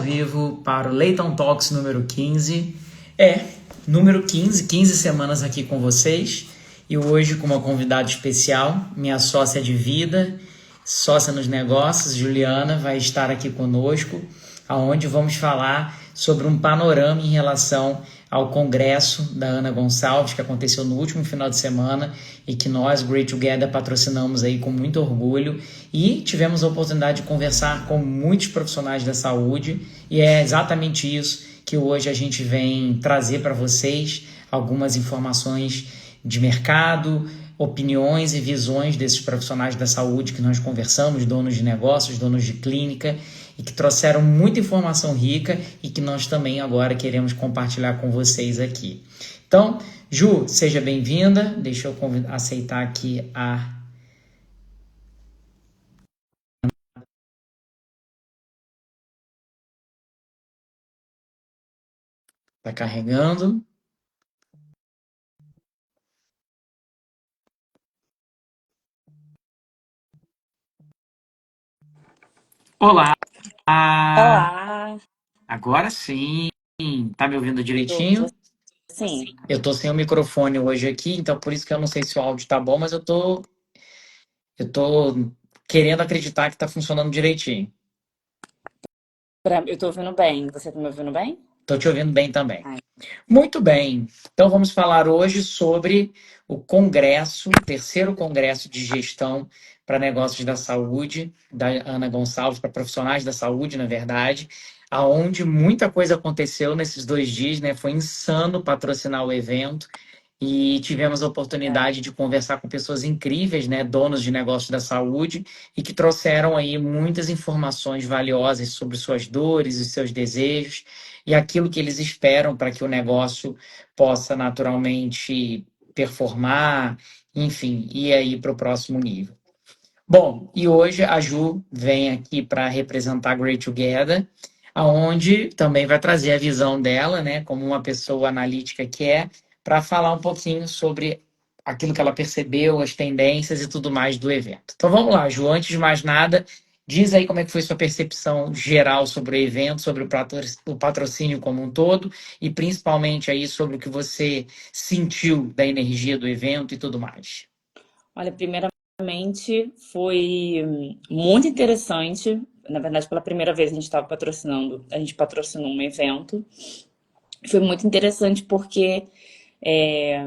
vivo para o Leighton Talks número 15. Número 15, 15 semanas aqui com vocês. E hoje com uma convidada especial, minha sócia de vida, sócia nos negócios, Juliana, vai estar aqui conosco, aonde vamos falar sobre um panorama em relação ao congresso da Ana Gonçalves, que aconteceu no último final de semana e que nós, Great Together, patrocinamos aí com muito orgulho e tivemos a oportunidade de conversar com muitos profissionais da saúde e é exatamente isso que hoje a gente vem trazer para vocês, algumas informações de mercado, opiniões e visões desses profissionais da saúde que nós conversamos, donos de negócios, donos de clínica, e que trouxeram muita informação rica e que nós também agora queremos compartilhar com vocês aqui. Então, Ju, seja bem-vinda. Deixa eu aceitar aqui a... Está carregando. Olá! Olá, Agora sim! Tá me ouvindo tô ouvindo direitinho? você sim. Eu tô sem o microfone hoje aqui, então por isso que eu não sei se o áudio tá bom, mas eu tô querendo acreditar que tá funcionando direitinho. Eu tô ouvindo bem. Você tá me ouvindo bem? Tô te ouvindo bem também. Ai, Muito bem. Então vamos falar hoje sobre o congresso, o terceiro congresso de gestão para negócios da saúde, da Ana Gonçalves, para profissionais da saúde, na verdade, aonde muita coisa aconteceu nesses 2 dias, né? Foi insano patrocinar o evento. E tivemos a é. oportunidade de conversar com pessoas incríveis, né, donos de negócios da saúde, e que trouxeram aí muitas informações valiosas sobre suas dores e seus desejos, e aquilo que eles esperam para que o negócio possa naturalmente performar, enfim, ir aí para o próximo nível. Bom, e hoje a Ju vem aqui para representar a Great Together, aonde também vai trazer a visão dela, né, como uma pessoa analítica que é, para falar um pouquinho sobre aquilo que ela percebeu, as tendências e tudo mais do evento. Então vamos lá, Ju, antes de mais nada, diz aí como é que foi sua percepção geral sobre o evento, sobre o patrocínio como um todo e principalmente aí sobre o que você sentiu da energia do evento e tudo mais. Olha, primeiramente foi muito interessante. Na verdade, pela primeira vez a gente patrocinou um evento. Foi muito interessante porque é,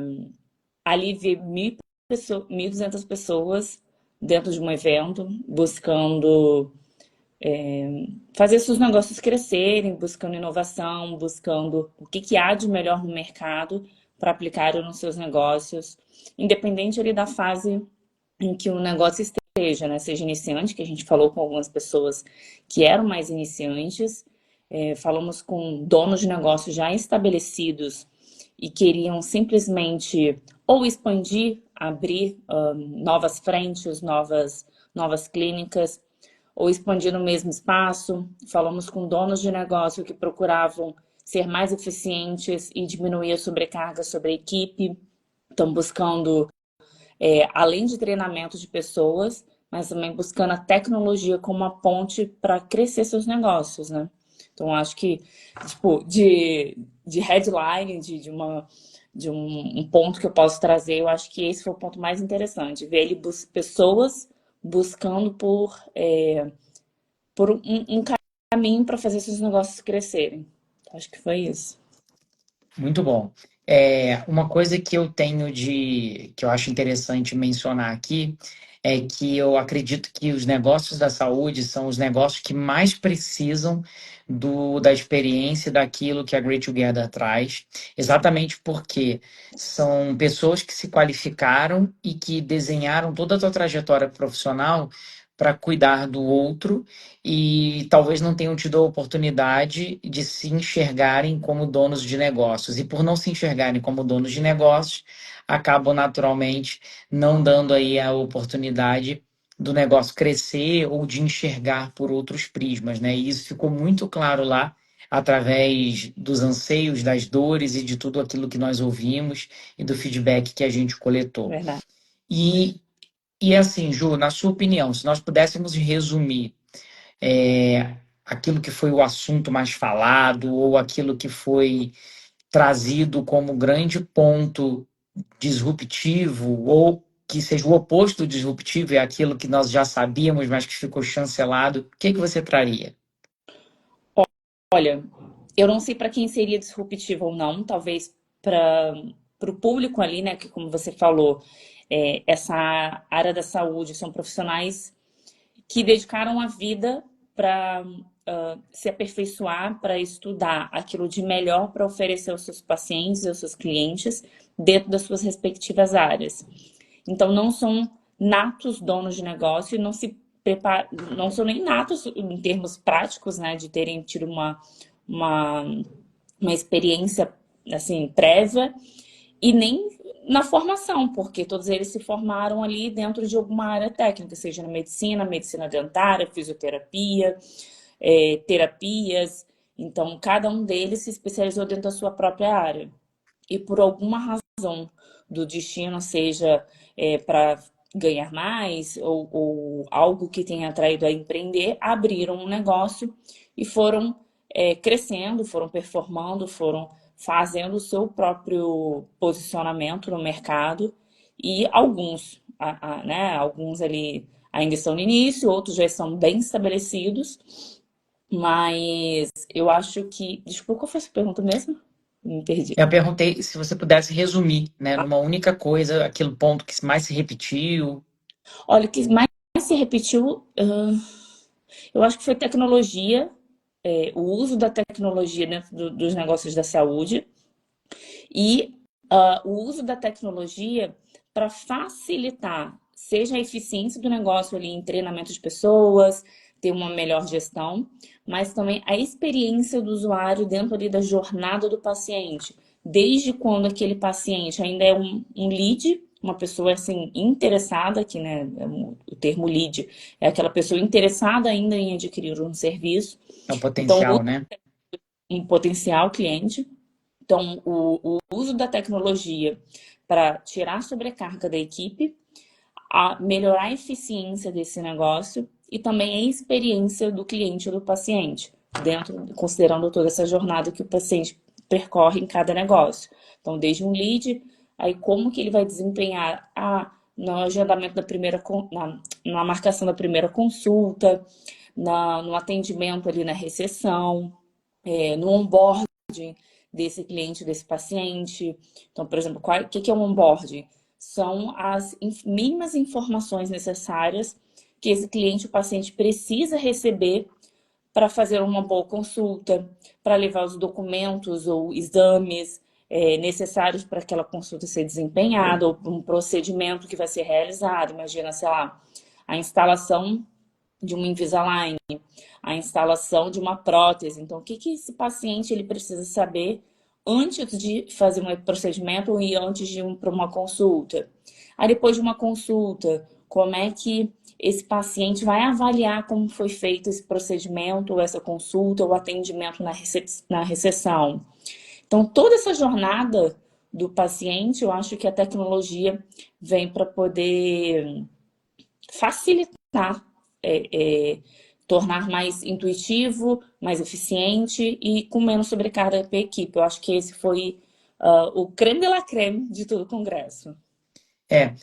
ali vi 1.200 pessoas dentro de um evento buscando fazer seus negócios crescerem, buscando inovação, buscando o que há de melhor no mercado para aplicar nos seus negócios, independente ali da fase em que o negócio esteja, né? Seja iniciante, que a gente falou com algumas pessoas que eram mais iniciantes, falamos com donos de negócios já estabelecidos e queriam simplesmente ou expandir, abrir novas frentes, novas clínicas, ou expandir no mesmo espaço. Falamos com donos de negócio que procuravam ser mais eficientes e diminuir a sobrecarga sobre a equipe. Estão buscando, além de treinamento de pessoas, mas também buscando a tecnologia como uma ponte para crescer seus negócios, né? Então, acho que, tipo, de headline, de um ponto que eu posso trazer, eu acho que esse foi o ponto mais interessante, ver ele pessoas buscando por um caminho para fazer seus negócios crescerem. Acho que foi isso. Muito bom. Uma coisa que eu tenho que eu acho interessante mencionar aqui é que eu acredito que os negócios da saúde são os negócios que mais precisam da experiência daquilo que a Great Together traz, exatamente porque são pessoas que se qualificaram e que desenharam toda a sua trajetória profissional para cuidar do outro e talvez não tenham tido a oportunidade de se enxergarem como donos de negócios. E por não se enxergarem como donos de negócios, acabam naturalmente não dando aí a oportunidade do negócio crescer ou de enxergar por outros prismas, né? E isso ficou muito claro lá através dos anseios, das dores e de tudo aquilo que nós ouvimos e do feedback que a gente coletou. Verdade. E, e assim, Ju, na sua opinião, se nós pudéssemos resumir é, aquilo que foi o assunto mais falado ou aquilo que foi trazido como grande ponto disruptivo ou que seja o oposto do disruptivo, é aquilo que nós já sabíamos, mas que ficou chancelado, o que que você traria? Olha, eu não sei para quem seria disruptivo ou não, talvez para o público ali, né, que como você falou, essa área da saúde são profissionais que dedicaram a vida para se aperfeiçoar, para estudar aquilo de melhor para oferecer aos seus pacientes e aos seus clientes dentro das suas respectivas áreas. Então, não são natos donos de negócio e não se prepara, não são nem natos em termos práticos, né, de terem tido uma, uma experiência assim prévia e nem na formação, porque todos eles se formaram ali dentro de alguma área técnica, seja na medicina, medicina dentária, fisioterapia, terapias. Então, cada um deles se especializou dentro da sua própria área. E por alguma razão do destino, seja para ganhar mais ou algo que tenha atraído a empreender, abriram um negócio e foram crescendo, foram performando, foram fazendo o seu próprio posicionamento no mercado e alguns, né, alguns ali ainda estão no início, outros já estão bem estabelecidos, mas eu acho que... Desculpa, qual foi a sua pergunta mesmo? Me perdi. Eu perguntei se você pudesse resumir, né, numa única coisa, aquele ponto que mais se repetiu. Olha, o que mais se repetiu, eu acho que foi tecnologia, o uso da tecnologia dentro dos negócios da saúde e o uso da tecnologia para facilitar, seja a eficiência do negócio ali em treinamento de pessoas, ter uma melhor gestão, mas também a experiência do usuário dentro ali da jornada do paciente, desde quando aquele paciente ainda é um lead, uma pessoa assim interessada, que né, o termo lead é aquela pessoa interessada ainda em adquirir um serviço, É o então potencial, né? um potencial cliente. Então, o uso da tecnologia para tirar a sobrecarga da equipe, melhorar a eficiência desse negócio e também a experiência do cliente ou do paciente, dentro, considerando toda essa jornada que o paciente percorre em cada negócio. Então, desde um lead, aí como que ele vai desempenhar no agendamento da primeira, na marcação da primeira consulta, no atendimento ali na recepção, no onboarding desse cliente, desse paciente. Então, por exemplo, o que é um onboarding? São as mínimas informações necessárias que esse cliente, o paciente, precisa receber para fazer uma boa consulta, para levar os documentos ou exames necessários para aquela consulta ser desempenhada, ou um procedimento que vai ser realizado. Imagina, sei lá, a instalação de um Invisalign, a instalação de uma prótese. Então, o que que esse paciente ele precisa saber antes de fazer um procedimento e antes de ir para uma consulta? Aí, depois de uma consulta, como é que esse paciente vai avaliar como foi feito esse procedimento, ou essa consulta, ou atendimento na recepção? Então, toda essa jornada do paciente, eu acho que a tecnologia vem para poder facilitar, é, é, tornar mais intuitivo, mais eficiente e com menos sobrecarga para a equipe. Eu acho que esse foi o creme de la creme de todo o congresso. É,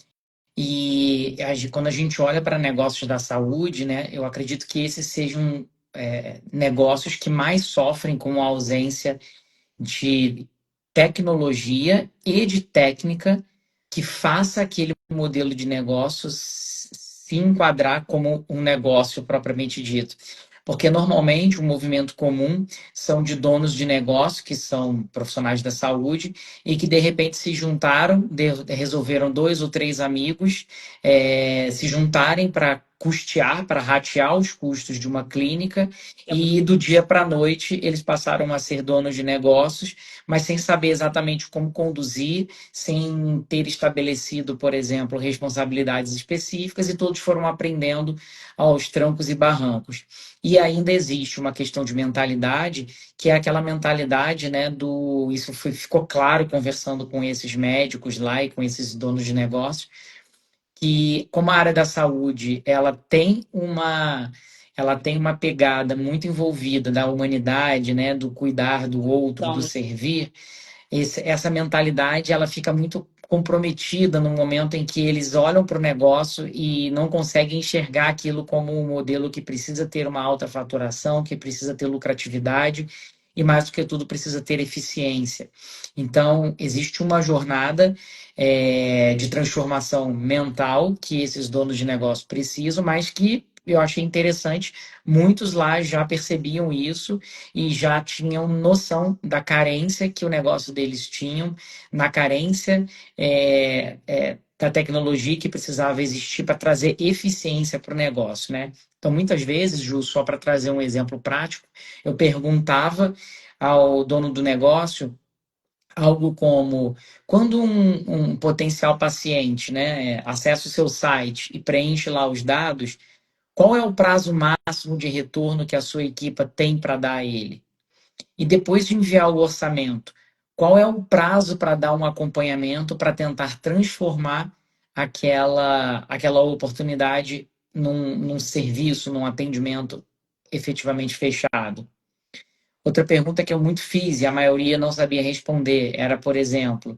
e quando a gente olha para negócios da saúde, né, eu acredito que esses sejam negócios que mais sofrem com a ausência de tecnologia e de técnica que faça aquele modelo de negócio se enquadrar como um negócio propriamente dito. Porque normalmente o movimento comum são de donos de negócio, que são profissionais da saúde, e que de repente se juntaram, resolveram dois ou três amigos se juntarem para custear, para ratear os custos de uma clínica, e do dia para a noite eles passaram a ser donos de negócios, mas sem saber exatamente como conduzir, sem ter estabelecido, por exemplo, responsabilidades específicas, e todos foram aprendendo aos trancos e barrancos. E ainda existe uma questão de mentalidade, que é aquela mentalidade, né, isso ficou claro conversando com esses médicos lá e com esses donos de negócios, que como a área da saúde, ela tem ela tem uma pegada muito envolvida da humanidade, né, do cuidar do outro, do Então, servir, essa mentalidade ela fica muito comprometida no momento em que eles olham para o negócio e não conseguem enxergar aquilo como um modelo que precisa ter uma alta faturação, que precisa ter lucratividade e, mais do que tudo, precisa ter eficiência. Então, existe uma jornada de transformação mental que esses donos de negócio precisam, mas que eu achei interessante, muitos lá já percebiam isso e já tinham noção da carência que o negócio deles tinham, na carência da tecnologia que precisava existir para trazer eficiência para o negócio, né? Então, muitas vezes, Ju, só para trazer um exemplo prático, eu perguntava ao dono do negócio algo como quando um potencial paciente, né, acessa o seu site e preenche lá os dados, qual é o prazo máximo de retorno que a sua equipa tem para dar a ele? E depois de enviar o orçamento, qual é o prazo para dar um acompanhamento para tentar transformar aquela oportunidade num serviço, num atendimento efetivamente fechado? Outra pergunta que eu muito fiz e a maioria não sabia responder era, por exemplo,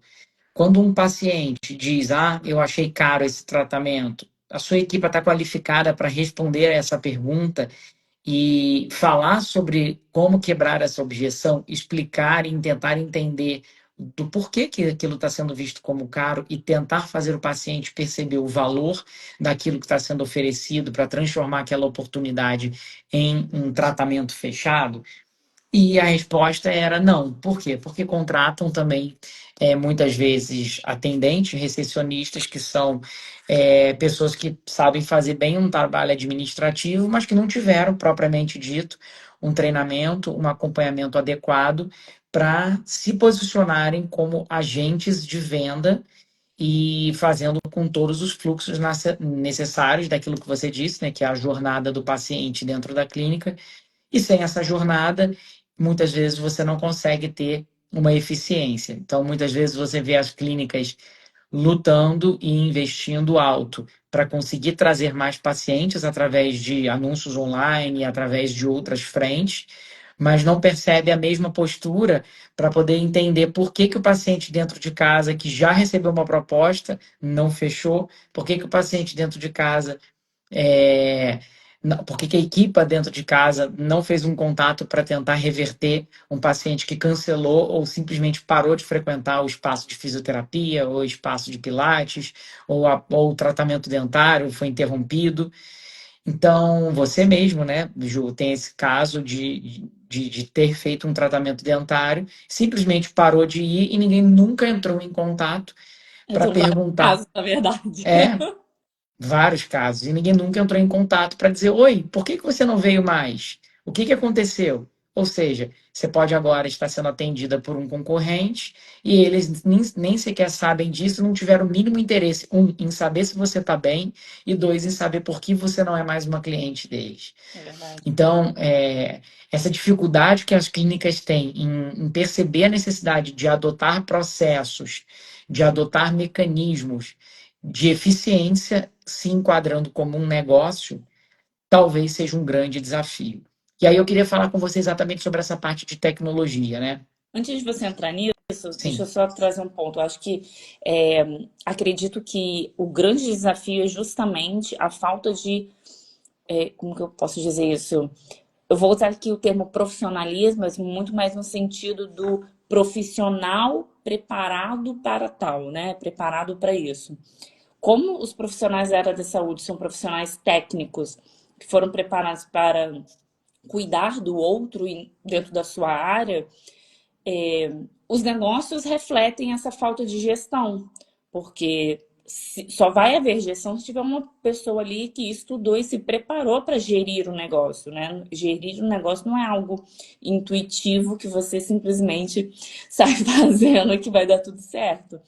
quando um paciente diz, eu achei caro esse tratamento, a sua equipe está qualificada para responder a essa pergunta e falar sobre como quebrar essa objeção, explicar e tentar entender do porquê que aquilo está sendo visto como caro e tentar fazer o paciente perceber o valor daquilo que está sendo oferecido para transformar aquela oportunidade em um tratamento fechado. E a resposta era não. Por quê? Porque contratam também, muitas vezes, atendentes, recepcionistas, que são pessoas que sabem fazer bem um trabalho administrativo, mas que não tiveram, propriamente dito, um treinamento, um acompanhamento adequado para se posicionarem como agentes de venda e fazendo com todos os fluxos necessários daquilo que você disse, né, que é a jornada do paciente dentro da clínica, e sem essa jornada, muitas vezes você não consegue ter uma eficiência. Então, muitas vezes você vê as clínicas lutando e investindo alto para conseguir trazer mais pacientes através de anúncios online, através de outras frentes, mas não percebe a mesma postura para poder entender por que o paciente dentro de casa, que já recebeu uma proposta, não fechou, por que o paciente dentro de casa é, por que a equipa dentro de casa não fez um contato para tentar reverter um paciente que cancelou ou simplesmente parou de frequentar o espaço de fisioterapia, ou o espaço de pilates, ou o tratamento dentário foi interrompido. Então, você mesmo, né, Ju, tem esse caso de ter feito um tratamento dentário, simplesmente parou de ir e ninguém nunca entrou em contato para são vários perguntar. casos, na verdade. É, vários casos, e ninguém nunca entrou em contato para dizer: oi, por que você não veio mais? O que aconteceu? Ou seja, você pode agora estar sendo atendida por um concorrente e eles nem sequer sabem disso, não tiveram o mínimo interesse, um, em saber se você está bem, e dois, em saber por que você não é mais uma cliente deles. É verdade. Então, essa dificuldade que as clínicas têm em perceber a necessidade de adotar processos, de adotar mecanismos de eficiência, se enquadrando como um negócio, talvez seja um grande desafio. E aí eu queria falar com você exatamente sobre essa parte de tecnologia, né? Antes de você entrar nisso, deixa eu Sim, só trazer um ponto. Eu acho que é, acredito que o grande desafio é justamente a falta de. Como que eu posso dizer isso? Eu vou usar aqui o termo profissionalismo, mas muito mais no sentido do profissional preparado para tal, né? Preparado para isso. Como os profissionais da área da saúde são profissionais técnicos que foram preparados para cuidar do outro dentro da sua área, os negócios refletem essa falta de gestão, porque só vai haver gestão se tiver uma pessoa ali que estudou e se preparou para gerir o negócio, né? Gerir o negócio não é algo intuitivo que você simplesmente sai fazendo que vai dar tudo certo.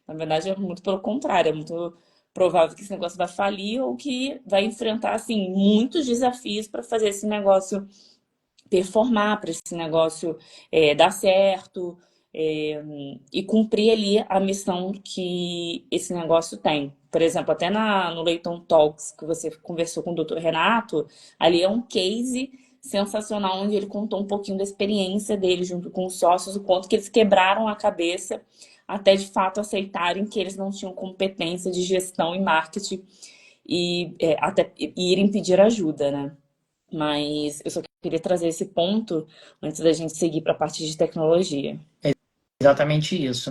Na verdade, é muito pelo contrário, é muito provável que esse negócio vai falir ou que vai enfrentar assim muitos desafios para fazer esse negócio performar, para esse negócio dar certo. e cumprir ali a missão que esse negócio tem. Por exemplo, até no Leighton Talks, que você conversou com o Dr. Renato, ali é um case sensacional, onde ele contou um pouquinho da experiência dele junto com os sócios, o quanto que eles quebraram a cabeça até de fato aceitarem que eles não tinham competência de gestão e marketing e irem pedir ajuda, né? Mas eu só queria trazer esse ponto antes da gente seguir para a parte de tecnologia. Exatamente isso.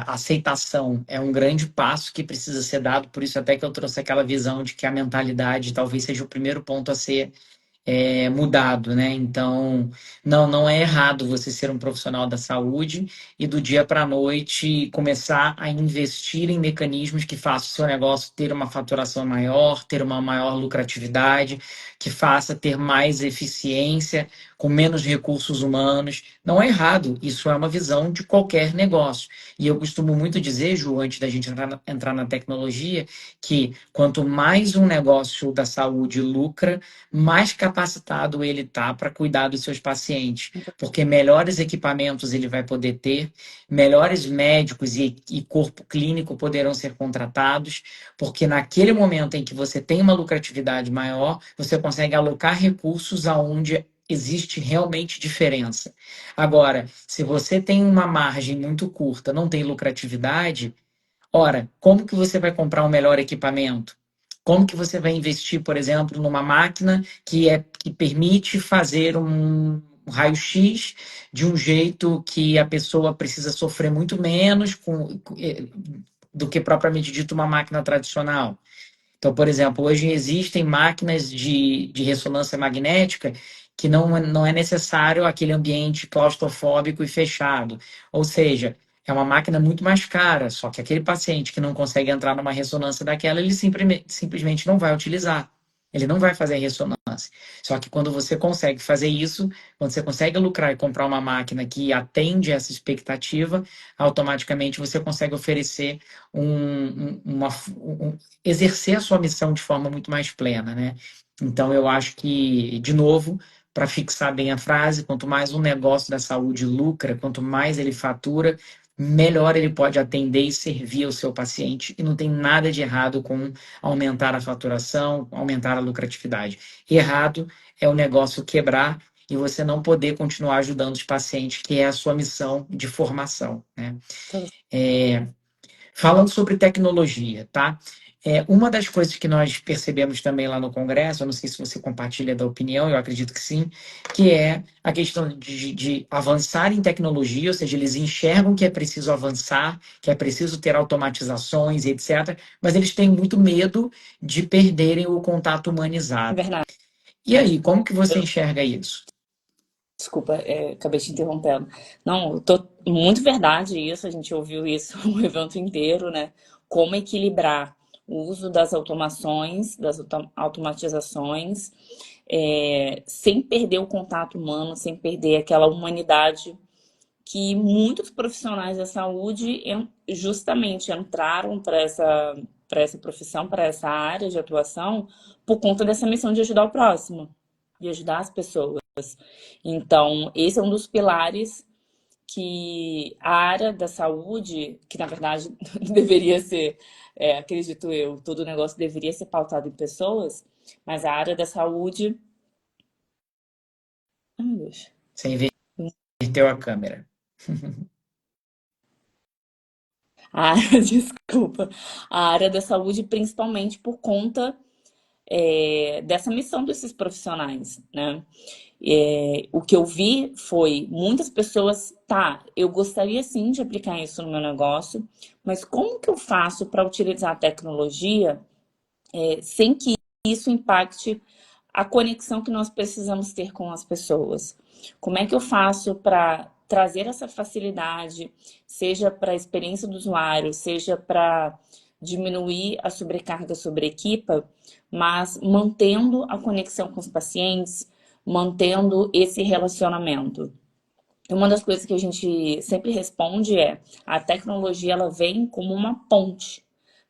A aceitação é um grande passo que precisa ser dado, por isso até que eu trouxe aquela visão de que a mentalidade talvez seja o primeiro ponto a ser mudado, né? Então, não é errado você ser um profissional da saúde e do dia para a noite começar a investir em mecanismos que façam o seu negócio ter uma faturação maior, ter uma maior lucratividade, que faça ter mais eficiência, com menos recursos humanos. Não é errado, isso é uma visão de qualquer negócio. E eu costumo muito dizer, Ju, antes da gente entrar na tecnologia, que quanto mais um negócio da saúde lucra, mais capacitado ele está para cuidar dos seus pacientes, porque melhores equipamentos ele vai poder ter, melhores médicos e corpo clínico poderão ser contratados, porque naquele momento em que você tem uma lucratividade maior, você consegue alocar recursos aonde existe realmente diferença. Agora, se você tem uma margem muito curta, não tem lucratividade, ora, como que você vai comprar um melhor equipamento? Como que você vai investir, por exemplo, numa máquina que permite fazer um raio-x de um jeito que a pessoa precisa sofrer muito menos do que propriamente dito uma máquina tradicional? Então, por exemplo, hoje existem máquinas de ressonância magnética que não é necessário aquele ambiente claustrofóbico e fechado. Ou seja, é uma máquina muito mais cara, só que aquele paciente que não consegue entrar numa ressonância daquela, ele simplesmente não vai utilizar. Ele não vai fazer a ressonância. Só que quando você consegue fazer isso, quando você consegue lucrar e comprar uma máquina que atende essa expectativa, automaticamente você consegue oferecer exercer a sua missão de forma muito mais plena, né? Então eu acho que, de novo, para fixar bem a frase, quanto mais um negócio da saúde lucra, quanto mais ele fatura, melhor ele pode atender e servir ao seu paciente, e não tem nada de errado com aumentar a faturação, aumentar a lucratividade. Errado é o negócio quebrar e você não poder continuar ajudando os pacientes, que é a sua missão de formação, né? Falando sobre tecnologia, tá? Uma das coisas que nós percebemos também lá no Congresso, eu não sei se você compartilha da opinião, eu acredito que sim, que é a questão de avançar em tecnologia, ou seja, eles enxergam que é preciso avançar, que é preciso ter automatizações, etc., mas eles têm muito medo de perderem o contato É humanizado. verdade. E aí, como que você enxerga isso? Desculpa, acabei te interrompendo. Não, muito verdade isso, a gente ouviu isso o evento inteiro, né? Como equilibrar o uso das automações, das automatizações, sem perder o contato humano, sem perder aquela humanidade que muitos profissionais da saúde justamente entraram para essa profissão, para essa área de atuação, por conta dessa missão de ajudar o próximo, de ajudar as pessoas. Então, esse é um dos pilares que a área da saúde, que na verdade deveria ser, acredito eu, todo negócio deveria ser pautado em pessoas, mas a área da saúde. Ai, meu Deus. Você inverteu a câmera. Desculpa. A área da saúde, principalmente por conta dessa missão desses profissionais, né? O que eu vi foi muitas pessoas, tá, eu gostaria sim de aplicar isso no meu negócio, mas como que eu faço para utilizar a tecnologia sem que isso impacte a conexão que nós precisamos ter com as pessoas? Como é que eu faço para trazer essa facilidade, seja para a experiência do usuário, seja para diminuir a sobrecarga sobre a equipa, mas mantendo a conexão com os pacientes, mantendo esse relacionamento? Uma das coisas que a gente sempre responde é: a tecnologia ela vem como uma ponte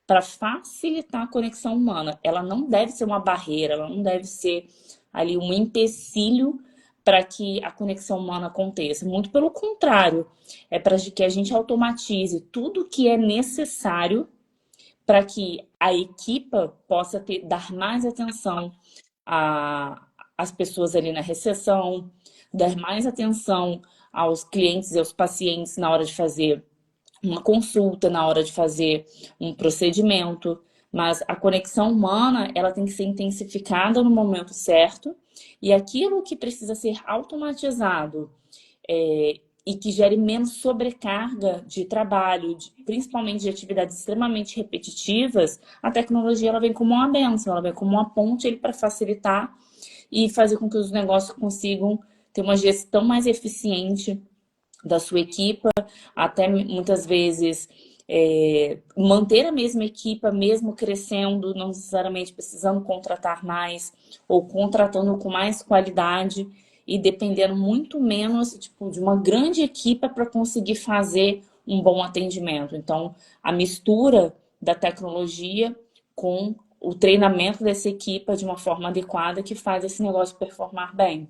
para facilitar a conexão humana. Ela não deve ser uma barreira, ela não deve ser ali um empecilho para que a conexão humana aconteça. Muito pelo contrário, é para que a gente automatize tudo que é necessário para que a equipa possa dar mais atenção às pessoas ali na recepção, dar mais atenção aos clientes e aos pacientes na hora de fazer uma consulta, na hora de fazer um procedimento. Mas a conexão humana, ela tem que ser intensificada no momento certo, e aquilo que precisa ser automatizado e que gere menos sobrecarga de trabalho, principalmente de atividades extremamente repetitivas, a tecnologia ela vem como uma bênção, ela vem como uma ponte para facilitar e fazer com que os negócios consigam ter uma gestão mais eficiente da sua equipa, até muitas vezes manter a mesma equipa, mesmo crescendo, não necessariamente precisando contratar mais ou contratando com mais qualidade e dependendo muito menos tipo, de uma grande equipa para conseguir fazer um bom atendimento. Então, a mistura da tecnologia com o treinamento dessa equipa de uma forma adequada que faz esse negócio performar bem.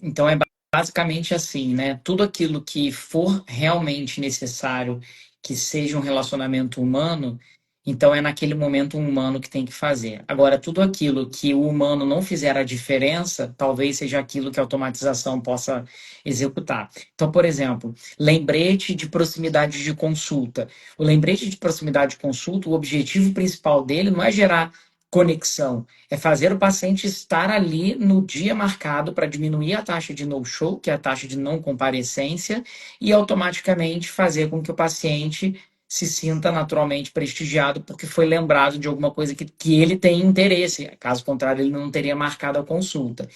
Então é basicamente assim, né? Tudo aquilo que for realmente necessário que seja um relacionamento humano, então é naquele momento um humano que tem que fazer. Agora, tudo aquilo que o humano não fizer a diferença, talvez seja aquilo que a automatização possa executar. Então, por exemplo, lembrete de proximidade de consulta. O lembrete de proximidade de consulta, o objetivo principal dele não é gerar conexão, é fazer o paciente estar ali no dia marcado para diminuir a taxa de no-show, que é a taxa de não comparecência, e automaticamente fazer com que o paciente se sinta naturalmente prestigiado porque foi lembrado de alguma coisa que ele tem interesse. Caso contrário, ele não teria marcado a consulta.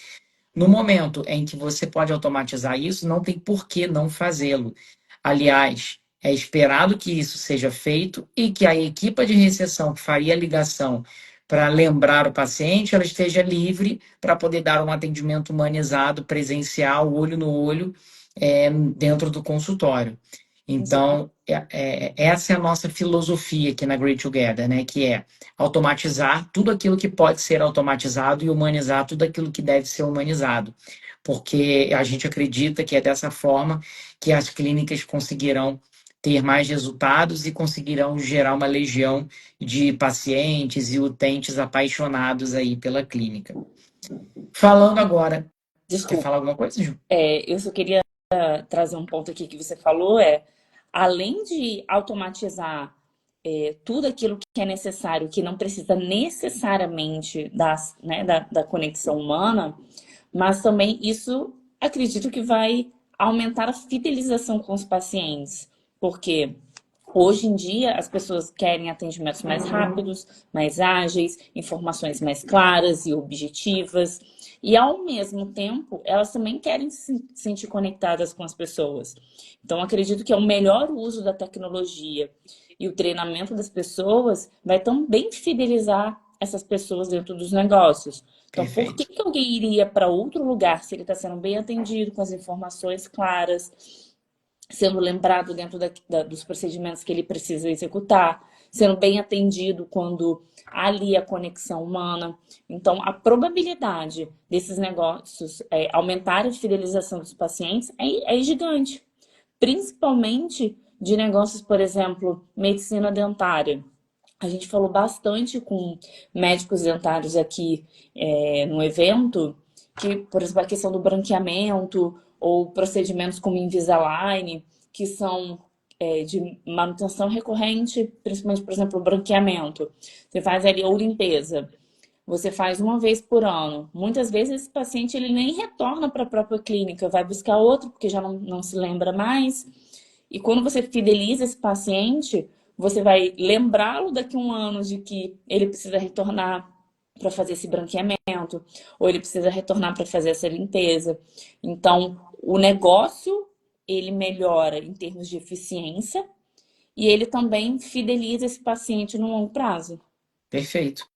No momento em que você pode automatizar isso, não tem por que não fazê-lo. Aliás, é esperado que isso seja feito e que a equipa de recepção que faria a ligação para lembrar o paciente, ela esteja livre para poder dar um atendimento humanizado, presencial, olho no olho, dentro do consultório. Então, essa é a nossa filosofia aqui na Great Together, né? Que é automatizar tudo aquilo que pode ser automatizado e humanizar tudo aquilo que deve ser humanizado. Porque a gente acredita que é dessa forma que as clínicas conseguirão ter mais resultados e conseguirão gerar uma legião de pacientes e utentes apaixonados aí pela clínica. Falando agora, quer Desculpa, falar alguma coisa, Ju? eu só queria trazer um ponto aqui que você falou, além de automatizar tudo aquilo que é necessário, que não precisa necessariamente da conexão humana, mas também isso acredito que vai aumentar a fidelização com os pacientes, porque hoje em dia as pessoas querem atendimentos mais rápidos, mais ágeis, informações mais claras e objetivas. E ao mesmo tempo, elas também querem se sentir conectadas com as pessoas. Então, acredito que é o melhor uso da tecnologia e o treinamento das pessoas vai também fidelizar essas pessoas dentro dos negócios. Então, por que Perfeito. que alguém iria para outro lugar se ele está sendo bem atendido, com as informações claras, sendo lembrado dentro dos procedimentos que ele precisa executar, sendo bem atendido quando há ali a conexão humana. Então, a probabilidade desses negócios aumentarem a fidelização dos pacientes é gigante, principalmente de negócios, por exemplo, medicina dentária. A gente falou bastante com médicos dentários aqui no evento, que, por exemplo, a questão do branqueamento ou procedimentos como Invisalign, que são de manutenção recorrente, principalmente, por exemplo, o branqueamento. Você faz ali ou limpeza. Você faz uma vez por ano. Muitas vezes esse paciente ele nem retorna para a própria clínica, vai buscar outro porque já não se lembra mais. E quando você fideliza esse paciente, você vai lembrá-lo daqui a um ano de que ele precisa retornar para fazer esse branqueamento, ou ele precisa retornar para fazer essa limpeza. Então, o negócio, ele melhora em termos de eficiência e ele também fideliza esse paciente no longo prazo. Perfeito.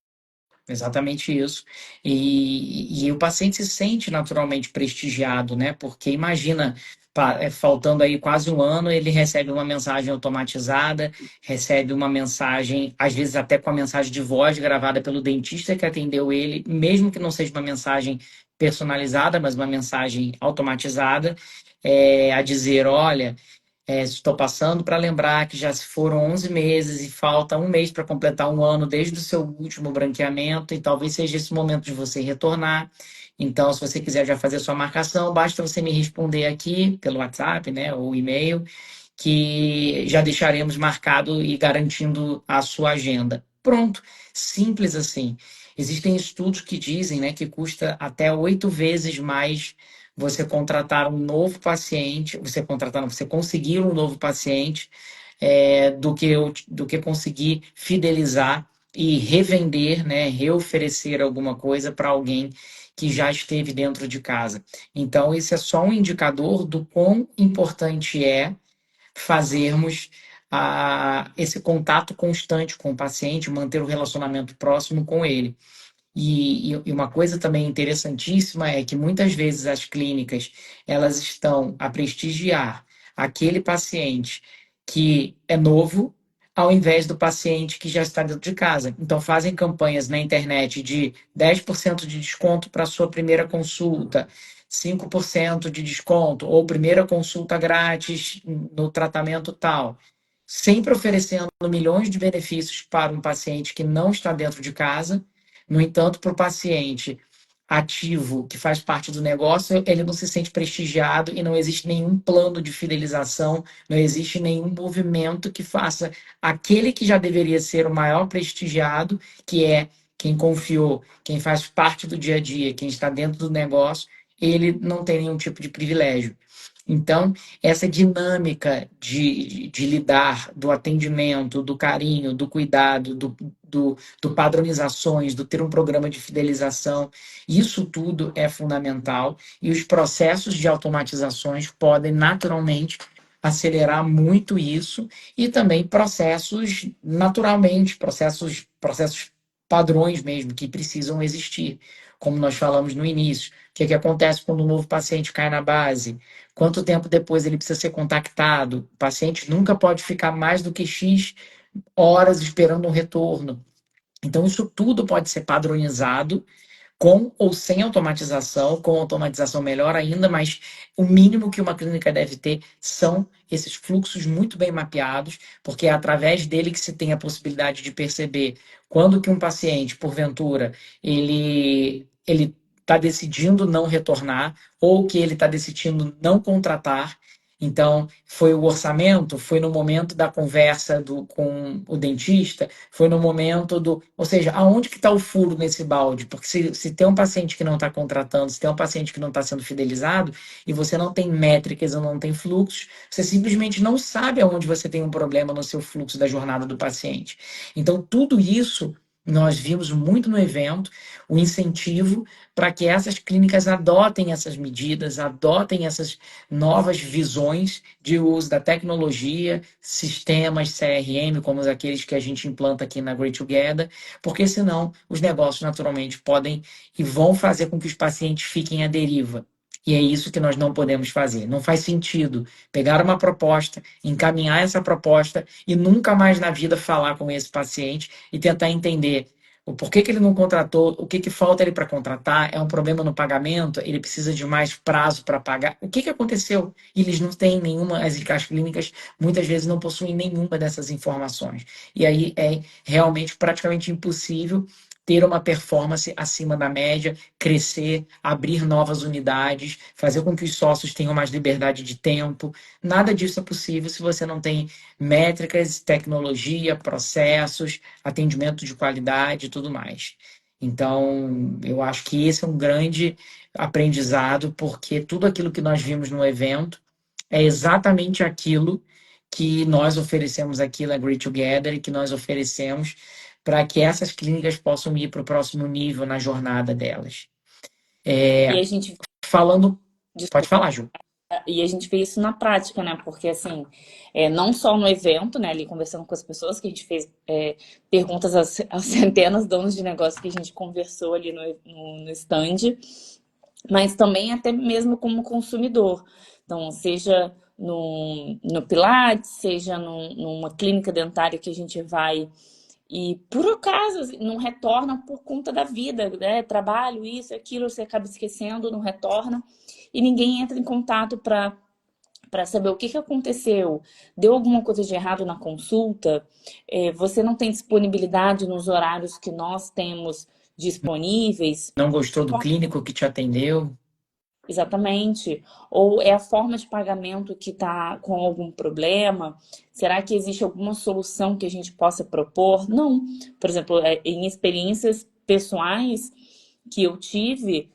Exatamente isso. E o paciente se sente naturalmente prestigiado, né? Porque imagina, faltando aí quase um ano, ele recebe uma mensagem automatizada, recebe uma mensagem, às vezes até com a mensagem de voz gravada pelo dentista que atendeu ele, mesmo que não seja uma mensagem personalizada, mas uma mensagem automatizada, a dizer, olha, estou passando para lembrar que já se foram 11 meses e falta um mês para completar um ano desde o seu último branqueamento e talvez seja esse momento de você retornar. Então, se você quiser já fazer sua marcação, basta você me responder aqui pelo WhatsApp, né, ou e-mail, que já deixaremos marcado e garantindo a sua agenda. Pronto, simples assim. Existem estudos que dizem, né, que custa até 8 vezes mais você contratar um novo paciente, você contratar, não, você conseguir um novo paciente, do que conseguir fidelizar e revender, né, reoferecer alguma coisa para alguém que já esteve dentro de casa. Então, esse é só um indicador do quão importante é fazermos esse contato constante com o paciente, manter o relacionamento próximo com ele. E uma coisa também interessantíssima é que muitas vezes as clínicas elas estão a prestigiar aquele paciente que é novo, ao invés do paciente que já está dentro de casa. Então fazem campanhas na internet de 10% de desconto para a sua primeira consulta, 5% de desconto, ou primeira consulta grátis no tratamento tal. Sempre oferecendo milhões de benefícios para um paciente que não está dentro de casa. No entanto, para o paciente ativo que faz parte do negócio, ele não se sente prestigiado e não existe nenhum plano de fidelização, não existe nenhum movimento que faça aquele que já deveria ser o maior prestigiado, que é quem confiou, quem faz parte do dia a dia, quem está dentro do negócio, ele não tem nenhum tipo de privilégio. Então, essa dinâmica de lidar, do atendimento, do carinho, do cuidado, do padronizações, do ter um programa de fidelização, isso tudo é fundamental e os processos de automatizações podem naturalmente acelerar muito isso e também processos naturalmente, processos padrões mesmo que precisam existir, como nós falamos no início. O que acontece quando um novo paciente cai na base? Quanto tempo depois ele precisa ser contactado? O paciente nunca pode ficar mais do que X horas esperando um retorno. Então, isso tudo pode ser padronizado com ou sem automatização, com automatização melhor ainda, mas o mínimo que uma clínica deve ter são esses fluxos muito bem mapeados, porque é através dele que se tem a possibilidade de perceber quando que um paciente, porventura, ele está decidindo não retornar ou que ele está decidindo não contratar. Então, foi o orçamento, foi no momento da conversa com o dentista, foi no momento do. Ou seja, aonde que está o furo nesse balde? Porque se tem um paciente que não está contratando, se tem um paciente que não está sendo fidelizado, e você não tem métricas ou não tem fluxos, você simplesmente não sabe aonde você tem um problema no seu fluxo da jornada do paciente. Então, tudo isso nós vimos muito no evento, o incentivo para que essas clínicas adotem essas medidas, adotem essas novas visões de uso da tecnologia, sistemas CRM, como aqueles que a gente implanta aqui na Great Together, porque senão os negócios naturalmente podem e vão fazer com que os pacientes fiquem à deriva. E é isso que nós não podemos fazer. Não faz sentido pegar uma proposta, encaminhar essa proposta e nunca mais na vida falar com esse paciente e tentar entender o porquê que ele não contratou, o que falta ele para contratar, é um problema no pagamento, ele precisa de mais prazo para pagar. O que aconteceu? Eles não têm nenhuma, as clínicas muitas vezes não possuem nenhuma dessas informações. E aí é realmente praticamente impossível ter uma performance acima da média, crescer, abrir novas unidades, fazer com que os sócios tenham mais liberdade de tempo. Nada disso é possível se você não tem métricas, tecnologia, processos, atendimento de qualidade e tudo mais. Então, eu acho que esse é um grande aprendizado, porque tudo aquilo que nós vimos no evento é exatamente aquilo que nós oferecemos aqui na Great Together e que nós oferecemos para que essas clínicas possam ir para o próximo nível na jornada delas. E a gente, Falando, pode desculpa, falar, Ju. e a gente vê isso na prática, né? Porque assim, não só no evento, né? Ali conversando com as pessoas, que a gente fez perguntas às centenas de donos de negócio que a gente conversou ali no stand, mas também até mesmo como consumidor. Então, seja no Pilates, seja numa clínica dentária que a gente vai E por acaso assim, não retorna por conta da vida, né? Trabalho, isso, aquilo, você acaba esquecendo, não retorna. E ninguém entra em contato para saber o que que aconteceu. Deu alguma coisa de errado na consulta? Você não tem disponibilidade nos horários que nós temos disponíveis? Não gostou do clínico que te atendeu? Exatamente. Ou é a forma de pagamento que está com algum problema? Será que existe alguma solução que a gente possa propor? Não. Por exemplo, em experiências pessoais que eu tive,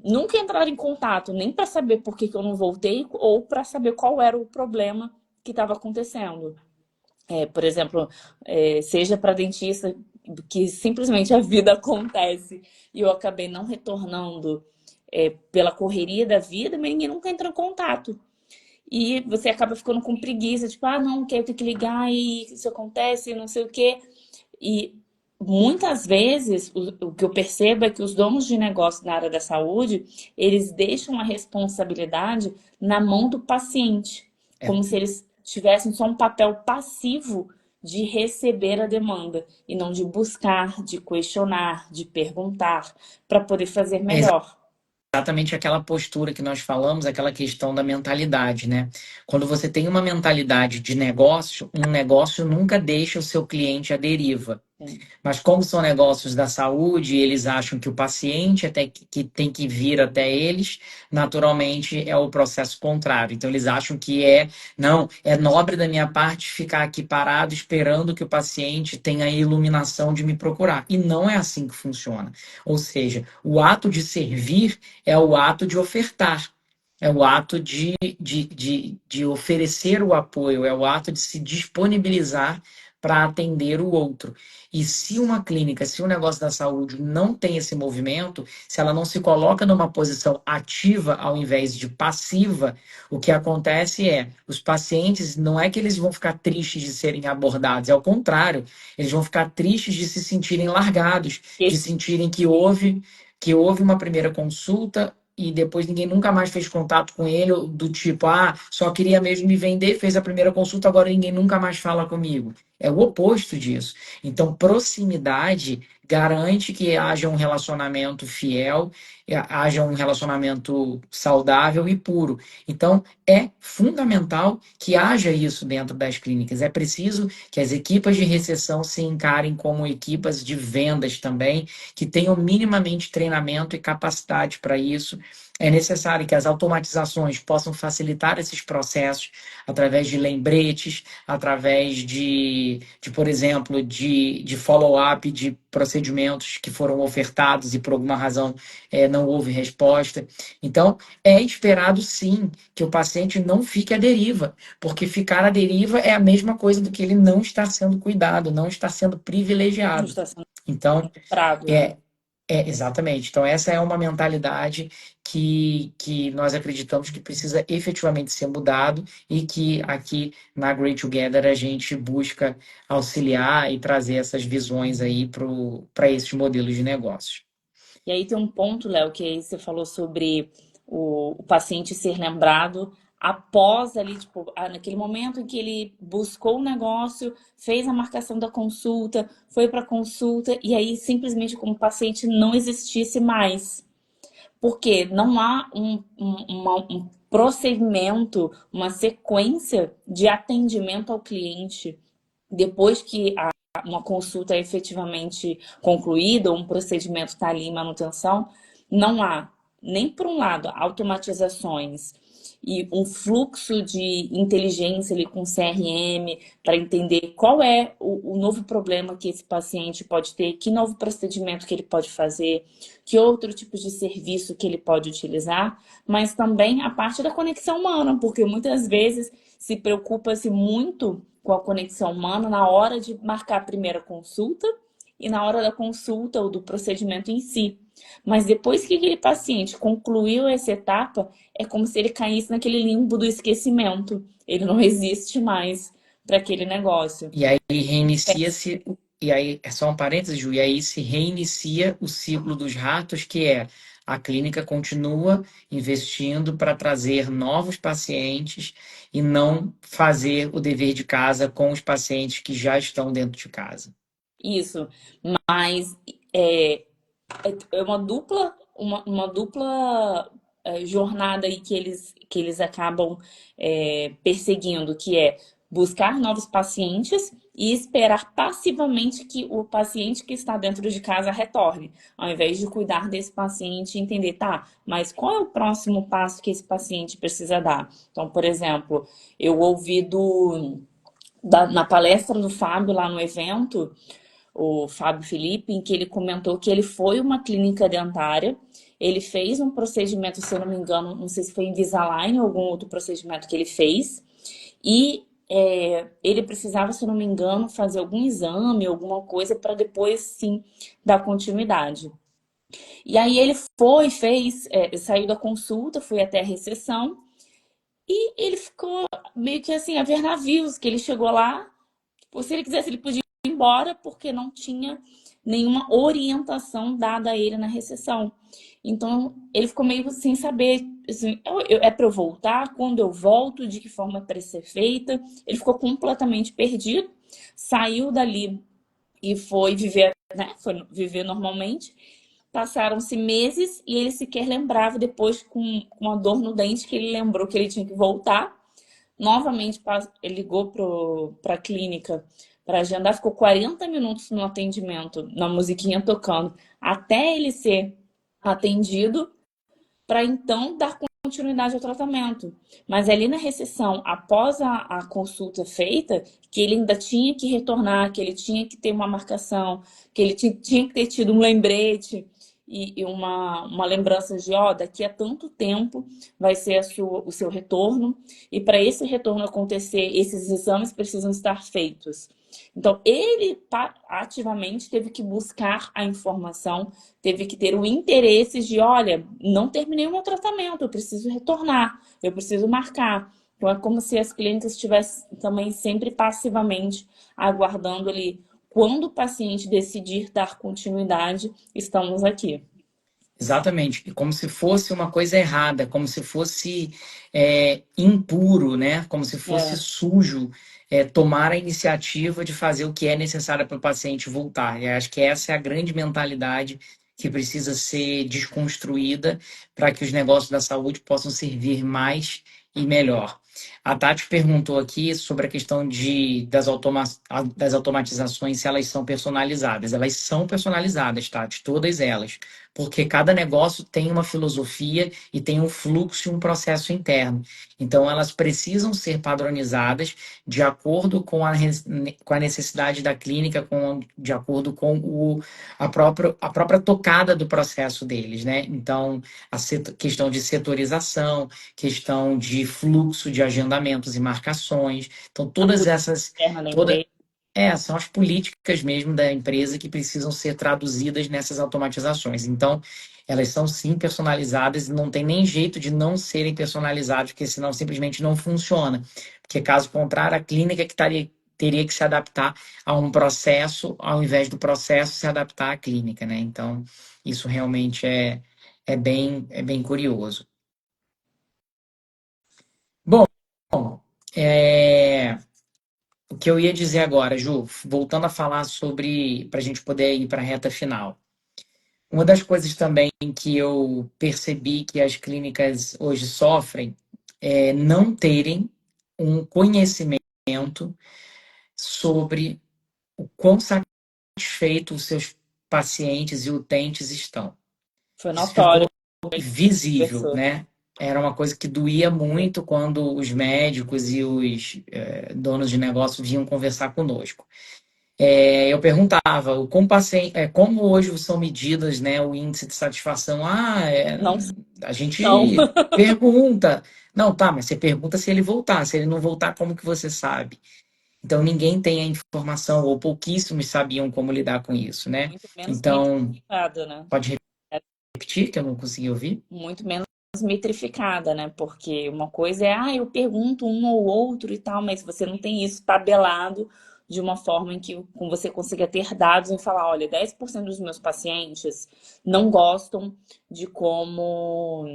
nunca entraram em contato nem para saber por que que eu não voltei ou para saber qual era o problema que estava acontecendo. Por exemplo, seja para dentista que simplesmente a vida acontece e eu acabei não retornando pela correria da vida, mas ninguém nunca entra em contato. E você acaba ficando com preguiça, tipo, ah, não, quero ter que ligar e isso acontece, não sei o quê. E muitas vezes o que eu percebo é que os donos de negócio na área da saúde, eles deixam a responsabilidade na mão do paciente, É. como se eles tivessem só um papel passivo de receber a demanda e não de buscar, de questionar, de perguntar para poder fazer É melhor. exatamente aquela postura que nós falamos, aquela questão da mentalidade, né? Quando você tem uma mentalidade de negócio, um negócio nunca deixa o seu cliente à deriva. Sim. Mas como são negócios da saúde, eles acham que o paciente até que tem que vir até eles, naturalmente é o processo contrário. Então eles acham que não, é nobre da minha parte ficar aqui parado esperando que o paciente tenha a iluminação de me procurar. E não é assim que funciona. Ou seja, o ato de servir é o ato de ofertar. É o ato de oferecer o apoio, é o ato de se disponibilizar para atender o outro. E se uma clínica, se um negócio da saúde não tem esse movimento, se ela não se coloca numa posição ativa ao invés de passiva, o que acontece é, os pacientes, não é que eles vão ficar tristes de serem abordados, é ao contrário, eles vão ficar tristes de se sentirem largados, de sentirem que houve uma primeira consulta e depois ninguém nunca mais fez contato com ele, do tipo, só queria mesmo me vender, fez a primeira consulta, agora ninguém nunca mais fala comigo. É o oposto disso. Então, proximidade garante que haja um relacionamento fiel, haja um relacionamento saudável e puro. Então, é fundamental que haja isso dentro das clínicas. É preciso que as equipas de recepção se encarem como equipas de vendas também, que tenham minimamente treinamento e capacidade para isso. É necessário que as automatizações possam facilitar esses processos através de lembretes, através por exemplo, de follow-up de procedimentos que foram ofertados e por alguma razão não houve resposta. Então, é esperado sim que o paciente não fique à deriva, porque ficar à deriva é a mesma coisa do que ele não estar sendo cuidado, não estar sendo Não privilegiado. está sendo Então, comprado, né? é, exatamente. Então, essa é uma mentalidade que nós acreditamos que precisa efetivamente ser mudado e que aqui na Great Together a gente busca auxiliar e trazer essas visões aí para esses modelos de negócios. E aí tem um ponto, Léo, que aí você falou sobre o paciente ser lembrado após ali, tipo, naquele momento em que ele buscou o negócio, fez a marcação da consulta, foi para a consulta, e aí simplesmente como o paciente não existisse mais. Porque não há um procedimento, uma sequência de atendimento ao cliente depois que uma consulta é efetivamente concluída, ou um procedimento está ali em manutenção, não há, nem por um lado, automatizações e um fluxo de inteligência ali com CRM para entender qual é o novo problema que esse paciente pode ter, que novo procedimento que ele pode fazer, que outro tipo de serviço que ele pode utilizar, mas também a parte da conexão humana, porque muitas vezes se preocupa-se muito com a conexão humana na hora de marcar a primeira consulta e na hora da consulta ou do procedimento em si. Mas depois que aquele paciente concluiu essa etapa, é como se ele caísse naquele limbo do esquecimento. Ele não existe mais para aquele negócio. E aí reinicia-se, e aí, é só um parênteses, Ju, e aí se reinicia o ciclo dos ratos, que é a clínica continua investindo para trazer novos pacientes e não fazer o dever de casa com os pacientes que já estão dentro de casa. Isso, mas é, é uma dupla jornada aí que eles acabam perseguindo, que é buscar novos pacientes e esperar passivamente que o paciente que está dentro de casa retorne, ao invés de cuidar desse paciente e entender, tá, mas qual é o próximo passo que esse paciente precisa dar? Então, por exemplo, eu ouvi na palestra do Fábio lá no evento, o Fábio Felipe, em que ele comentou que ele foi uma clínica dentária, ele fez um procedimento, se eu não me engano, não sei se foi Invisalign ou algum outro procedimento que ele fez, e ele precisava, se eu não me engano, fazer algum exame, alguma coisa, para depois sim dar continuidade. E aí ele foi, fez, saiu da consulta, foi até a recepção, e ele ficou meio que assim, a ver navios, que ele chegou lá, se ele quisesse, ele podia ir embora, porque não tinha nenhuma orientação dada a ele na recepção. Então, ele ficou meio sem saber, assim, é para eu voltar? Quando eu volto? De que forma é para ser feita? Ele ficou completamente perdido, saiu dali e foi viver, né? Foi viver normalmente. Passaram-se meses e ele sequer lembrava depois com uma dor no dente que ele lembrou que ele tinha que voltar. Novamente, ele ligou para a clínica para agendar, ficou 40 minutos no atendimento, na musiquinha tocando, até ele ser atendido, para então dar continuidade ao tratamento. Mas ali na recepção, após a consulta feita, que ele ainda tinha que retornar, que ele tinha que ter uma marcação, que ele tinha que ter tido um lembrete e uma lembrança de, ó, daqui a tanto tempo vai ser o seu retorno, e para esse retorno acontecer, esses exames precisam estar feitos. Então, ele ativamente teve que buscar a informação, teve que ter o interesse de, olha, não terminei o meu tratamento, eu preciso retornar, eu preciso marcar. Então, é como se as clínicas estivessem também sempre passivamente aguardando ali. Quando o paciente decidir dar continuidade, estamos aqui. Exatamente, e como se fosse uma coisa errada, como se fosse impuro, né? Como se fosse É, sujo, tomar a iniciativa de fazer o que é necessário para o paciente voltar. E acho que essa é a grande mentalidade que precisa ser desconstruída para que os negócios da saúde possam servir mais e melhor. A Tati perguntou aqui sobre a questão das automatizações, se elas são personalizadas. Elas são personalizadas, Tati, todas elas, porque cada negócio tem uma filosofia e tem um fluxo e um processo interno. Então, elas precisam ser padronizadas de acordo com a necessidade da clínica, de acordo com a própria tocada do processo deles, né? Então, questão de setorização, questão de fluxo de agendamentos e marcações. Então, a todas política essas. interna da Toda, empresa. são as políticas mesmo da empresa que precisam ser traduzidas nessas automatizações. Então, elas são sim personalizadas e não tem nem jeito de não serem personalizadas, porque senão simplesmente não funciona. Porque caso contrário, a clínica teria que se adaptar a um processo, ao invés do processo se adaptar à clínica, né? Então, isso realmente é bem curioso. Bom, é, o que eu ia dizer agora, Ju, voltando a falar sobre, para a gente poder ir para a reta final. Uma das coisas também que eu percebi que as clínicas hoje sofrem é não terem um conhecimento sobre o quão satisfeitos os seus pacientes e utentes estão. Foi Isso ficou notório, visível, conversou. né? Era uma coisa que doía muito quando os médicos e os donos de negócio vinham conversar conosco. Eu perguntava como hoje são medidas, né, o índice de satisfação. Não A são. gente pergunta. Não, tá, mas você pergunta se ele voltar. Se ele não voltar, como que você sabe? Então ninguém tem a informação, ou pouquíssimos sabiam como lidar com isso, né? Muito menos Então, metrificada, né? pode É repetir, que eu não consegui ouvir? muito menos metrificada, né? Porque uma coisa é, eu pergunto um ou outro e tal, mas você não tem isso tabelado de uma forma em que você consiga ter dados e falar, olha, 10% dos meus pacientes não gostam de como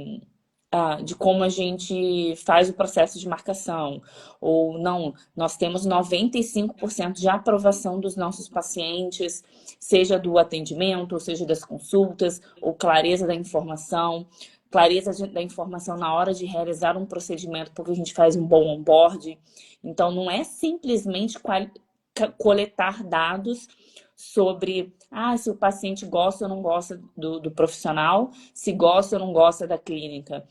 a gente faz o processo de marcação. Ou não, nós temos 95% de aprovação dos nossos pacientes, seja do atendimento, ou seja das consultas, ou clareza da informação. Clareza da informação na hora de realizar um procedimento, porque a gente faz um bom onboard. Então, não é simplesmente coletar dados sobre se o paciente gosta ou não gosta do profissional, se gosta ou não gosta da clínica,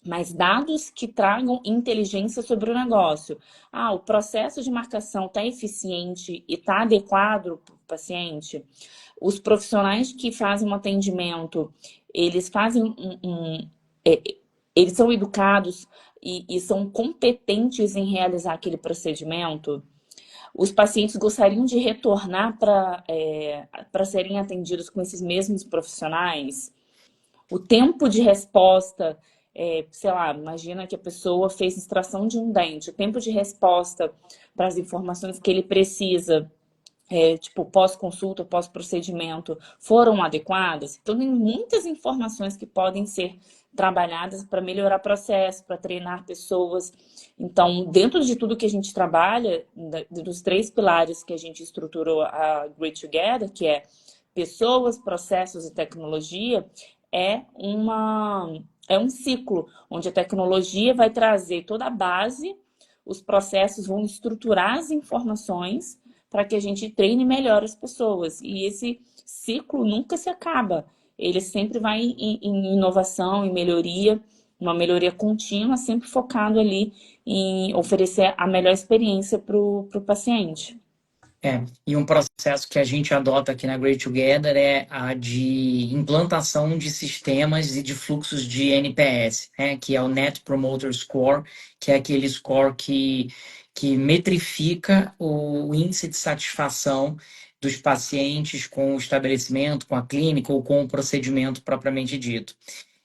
mas dados que tragam inteligência sobre o negócio. O processo de marcação está eficiente e está adequado para o paciente? Os profissionais que fazem um atendimento, eles fazem eles são educados e são competentes em realizar aquele procedimento? Os pacientes gostariam de retornar para serem atendidos com esses mesmos profissionais? O tempo de resposta, sei lá, imagina que a pessoa fez extração de um dente, o tempo de resposta para as informações que ele precisa, tipo pós-consulta, pós-procedimento, foram adequadas? Então, tem muitas informações que podem ser trabalhadas para melhorar o processo, para treinar pessoas. Então, dentro de tudo que a gente trabalha, dos 3 pilares que a gente estruturou a Great Together, que é pessoas, processos e tecnologia, é um ciclo onde a tecnologia vai trazer toda a base, os processos vão estruturar as informações para que a gente treine melhor as pessoas. E esse ciclo nunca se acaba. Ele sempre vai em inovação, em melhoria, uma melhoria contínua, sempre focado ali em oferecer a melhor experiência para o paciente. E um processo que a gente adota aqui na Great Together é a de implantação de sistemas e de fluxos de NPS, né, que é o Net Promoter Score, que é aquele score que metrifica o índice de satisfação dos pacientes com o estabelecimento, com a clínica ou com o procedimento propriamente dito.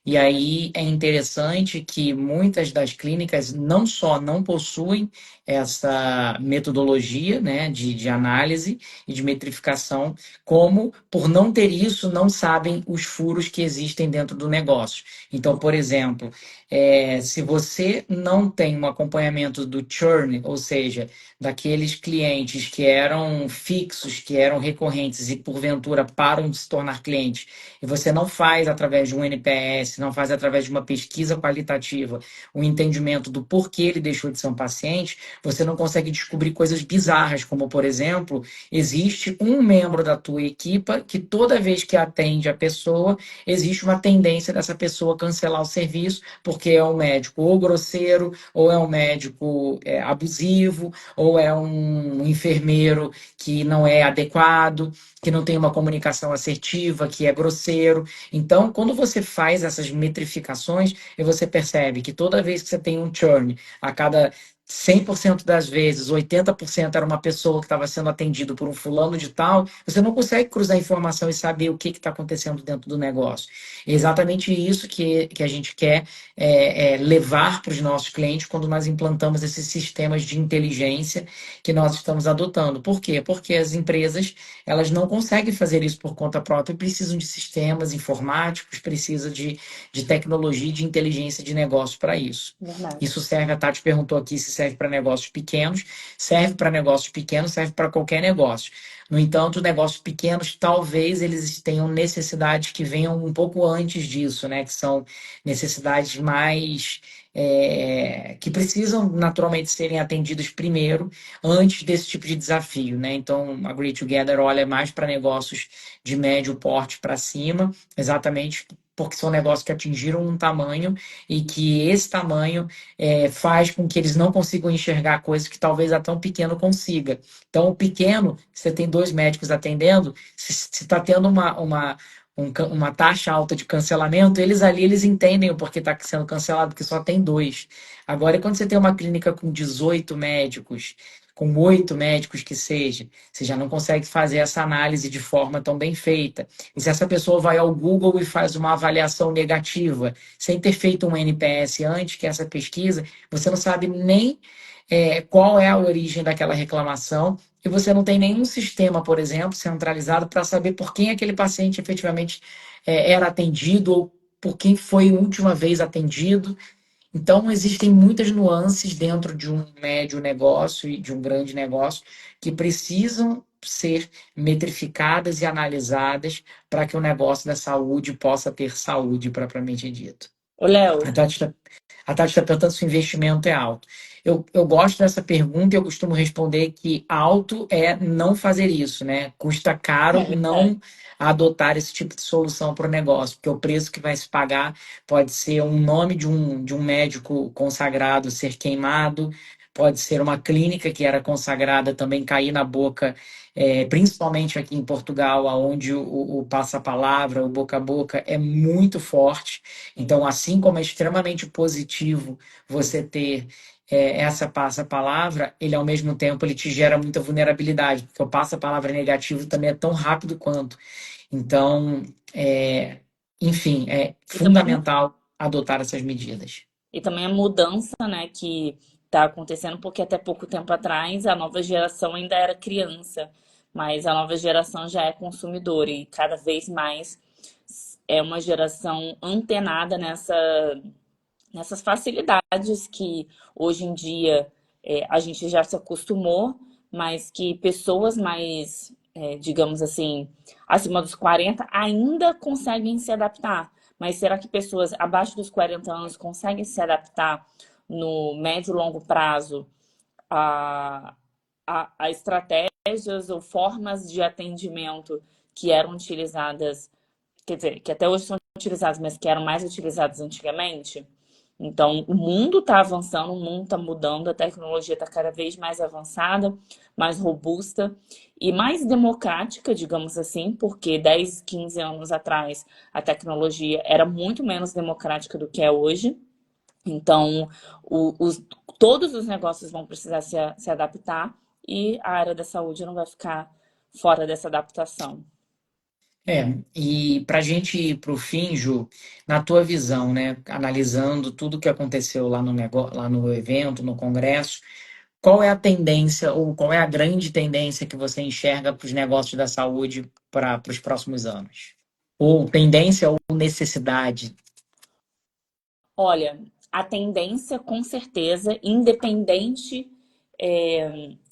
E aí é interessante que muitas das clínicas não só não possuem essa metodologia, né, de análise e de metrificação, como por não ter isso, não sabem os furos que existem dentro do negócio. Então, por exemplo, se você não tem um acompanhamento do churn, ou seja, daqueles clientes que eram fixos, que eram recorrentes e porventura param de se tornar clientes, e você não faz através de um NPS, não faz através de uma pesquisa qualitativa o entendimento do porquê ele deixou de ser um paciente, você não consegue descobrir coisas bizarras, como, por exemplo, existe um membro da tua equipa que toda vez que atende a pessoa, existe uma tendência dessa pessoa cancelar o serviço, porque é um médico ou grosseiro, ou é um médico abusivo, ou é um enfermeiro que não é adequado, que não tem uma comunicação assertiva, que é grosseiro. Então, quando você faz essas metrificações, e você percebe que toda vez que você tem um churn, a cada 100% das vezes, 80% era uma pessoa que estava sendo atendido por um fulano de tal, você não consegue cruzar informação e saber o que está acontecendo dentro do negócio. É exatamente isso que a gente quer levar para os nossos clientes quando nós implantamos esses sistemas de inteligência que nós estamos adotando. Por quê? Porque as empresas elas não conseguem fazer isso por conta própria e precisam de sistemas informáticos, precisam de tecnologia e de inteligência de negócio para isso. Verdade. Isso serve, a Tati perguntou aqui se serve para negócios pequenos, serve para negócios pequenos, serve para qualquer negócio. No entanto, negócios pequenos, talvez eles tenham necessidades que venham um pouco antes disso, né? Que são necessidades mais que precisam naturalmente serem atendidas primeiro, antes desse tipo de desafio, né? Então, a Great Together olha mais para negócios de médio porte para cima, exatamente porque são negócios que atingiram um tamanho e que esse tamanho faz com que eles não consigam enxergar coisas que talvez até um pequeno consiga. Então, o pequeno, você tem 2 médicos atendendo, se está tendo uma taxa alta de cancelamento, eles entendem o porquê está sendo cancelado, porque só tem 2. Agora, quando você tem uma clínica com 18 médicos, com 8 médicos que seja, você já não consegue fazer essa análise de forma tão bem feita. E se essa pessoa vai ao Google e faz uma avaliação negativa, sem ter feito um NPS antes, que é essa pesquisa, você não sabe nem qual é a origem daquela reclamação, e você não tem nenhum sistema, por exemplo, centralizado para saber por quem aquele paciente efetivamente era atendido ou por quem foi a última vez atendido. Então, existem muitas nuances dentro de um médio negócio e de um grande negócio que precisam ser metrificadas e analisadas para que o negócio da saúde possa ter saúde propriamente dito. Ô, Léo, A Tati está perguntando se o investimento é alto. Eu gosto dessa pergunta e eu costumo responder que alto é não fazer isso, né? Custa é caro verdade. não adotar esse tipo de solução para o negócio, porque o preço que vai se pagar pode ser um nome de um médico consagrado ser queimado, pode ser uma clínica que era consagrada também cair na boca, principalmente aqui em Portugal, onde o passa-palavra, o boca a boca é muito forte. Então, assim como é extremamente positivo você ter essa passa-palavra, ele ao mesmo tempo ele te gera muita vulnerabilidade, porque o passa-palavra negativo também é tão rápido quanto. Então, enfim, é E também, fundamental adotar essas medidas. e também a mudança, né, que está acontecendo, porque até pouco tempo atrás a nova geração ainda era criança, mas a nova geração já é consumidora e cada vez mais é uma geração antenada nessas facilidades que hoje em dia a gente já se acostumou, mas que pessoas mais, digamos assim, acima dos 40 ainda conseguem se adaptar. Mas será que pessoas abaixo dos 40 anos conseguem se adaptar no médio e longo prazo a, a estratégias ou formas de atendimento que eram utilizadas, quer dizer, que até hoje são utilizadas, mas que eram mais utilizadas antigamente? Então, o mundo está avançando, o mundo está mudando, a tecnologia está cada vez mais avançada, mais robusta e mais democrática, digamos assim, porque 10, 15 anos atrás a tecnologia era muito menos democrática do que é hoje. Então, todos os negócios vão precisar se adaptar e a área da saúde não vai ficar fora dessa adaptação. E para a gente ir para o fim, Ju, na tua visão, né, analisando tudo o que aconteceu lá no negócio, lá no evento, no congresso, qual é a tendência ou qual é a grande tendência que você enxerga para os negócios da saúde para os próximos anos? Ou tendência ou necessidade? Olha, a tendência, com certeza, independente,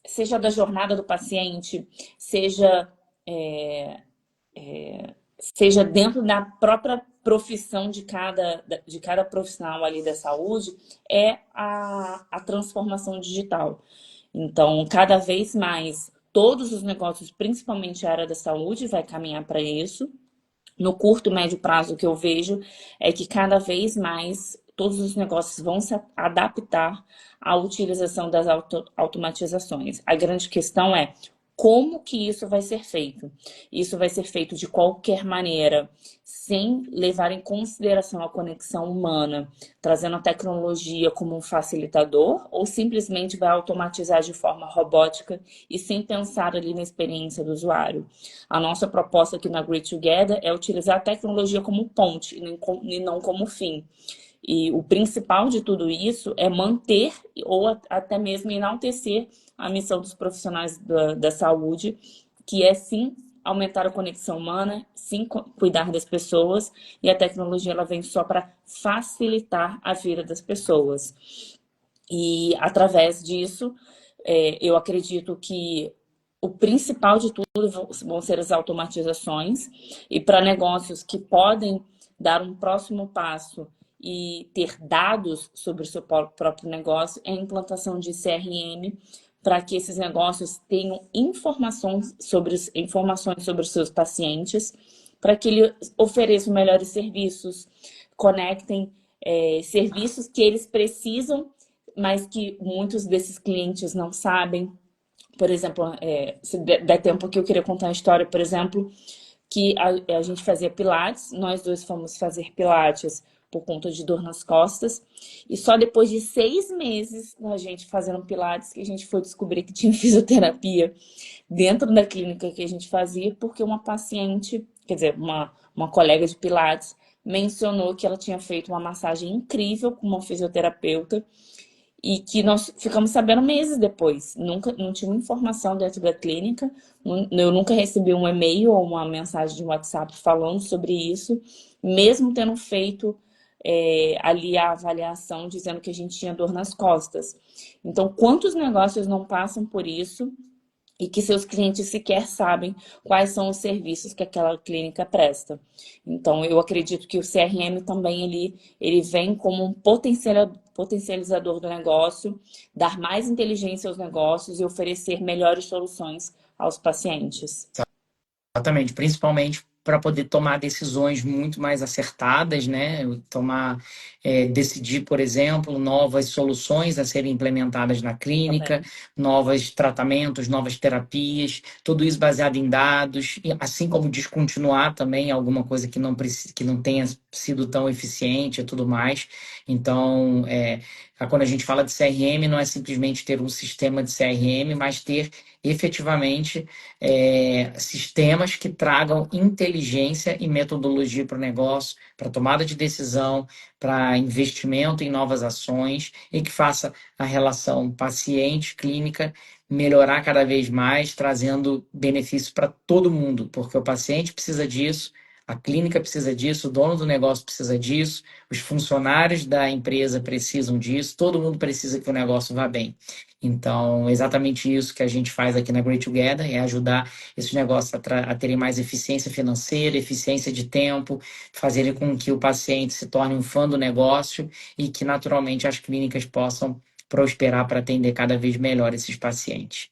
seja da jornada do paciente, seja, é, seja dentro da própria profissão de cada profissional ali da saúde, é a transformação digital. Então, cada vez mais, todos os negócios, principalmente a área da saúde, vai caminhar para isso. No curto, médio prazo, o que eu vejo é que cada vez mais todos os negócios vão se adaptar à utilização das automatizações. A grande questão é como que isso vai ser feito. Isso vai ser feito de qualquer maneira, sem levar em consideração a conexão humana, trazendo a tecnologia como um facilitador, ou simplesmente vai automatizar de forma robótica e sem pensar ali na experiência do usuário. A nossa proposta aqui na Great Together é utilizar a tecnologia como ponte e não como fim. E o principal de tudo isso é manter ou até mesmo enaltecer a missão dos profissionais da saúde, que é sim aumentar a conexão humana, sim cuidar das pessoas, e a tecnologia ela vem só para facilitar a vida das pessoas. E através disso, eu acredito que o principal de tudo vão ser as automatizações, e para negócios que podem dar um próximo passo e ter dados sobre o seu próprio negócio, é a implantação de CRM, para que esses negócios tenham informações sobre os seus pacientes, para que eles ofereçam melhores serviços, conectem serviços que eles precisam, mas que muitos desses clientes não sabem. Por exemplo, se der tempo aqui, eu queria contar uma história, por exemplo, que a gente fazia pilates, nós dois fomos fazer pilates por conta de dor nas costas, e só depois de 6 meses da gente fazendo pilates que a gente foi descobrir que tinha fisioterapia dentro da clínica que a gente fazia, porque uma paciente, quer dizer, uma colega de pilates, mencionou que ela tinha feito uma massagem incrível com uma fisioterapeuta e que nós ficamos sabendo meses depois. Nunca, não tinha uma informação dentro da clínica, eu nunca recebi um e-mail ou uma mensagem de WhatsApp falando sobre isso, mesmo tendo feito ali a avaliação dizendo que a gente tinha dor nas costas. Então, quantos negócios não passam por isso e que seus clientes sequer sabem quais são os serviços que aquela clínica presta? Então, eu acredito que o CRM também ele vem como um potencializador do negócio, dar mais inteligência aos negócios e oferecer melhores soluções aos pacientes. Exatamente, principalmente para poder tomar decisões muito mais acertadas, né? Decidir, por exemplo, novas soluções a serem implementadas na clínica, Também. novos tratamentos, novas terapias, tudo isso baseado em dados, e assim como descontinuar também alguma coisa que não tenha sido tão eficiente e tudo mais. Então, quando a gente fala de CRM, não é simplesmente ter um sistema de CRM, mas ter efetivamente sistemas que tragam inteligência e metodologia para o negócio, para tomada de decisão, para investimento em novas ações e que faça a relação paciente-clínica melhorar cada vez mais, trazendo benefícios para todo mundo, porque o paciente precisa disso, a clínica precisa disso, o dono do negócio precisa disso, os funcionários da empresa precisam disso, todo mundo precisa que o negócio vá bem. Então, exatamente isso que a gente faz aqui na Great Together, é ajudar esses negócios a terem mais eficiência financeira, eficiência de tempo, fazerem com que o paciente se torne um fã do negócio e que, naturalmente, as clínicas possam prosperar para atender cada vez melhor esses pacientes.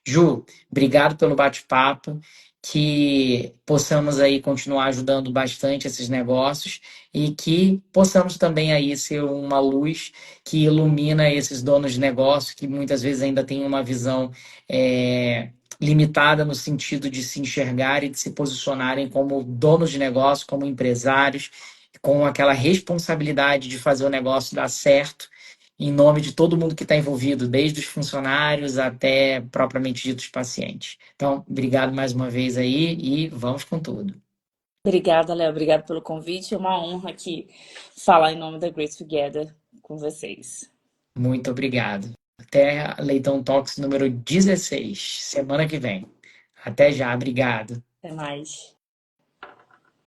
Ju, obrigado pelo bate-papo, que possamos aí continuar ajudando bastante esses negócios e que possamos também aí ser uma luz que ilumina esses donos de negócio que muitas vezes ainda têm uma visão limitada no sentido de se enxergar e de se posicionarem como donos de negócio, como empresários, com aquela responsabilidade de fazer o negócio dar certo em nome de todo mundo que está envolvido, desde os funcionários até propriamente ditos pacientes. Então, obrigado mais uma vez aí e vamos com tudo. Obrigada, Léo. Obrigada pelo convite. É uma honra aqui falar em nome da Grace Together com vocês. Muito obrigado. Até Leitão Talks número 16, semana que vem. Até já, obrigado. Até mais.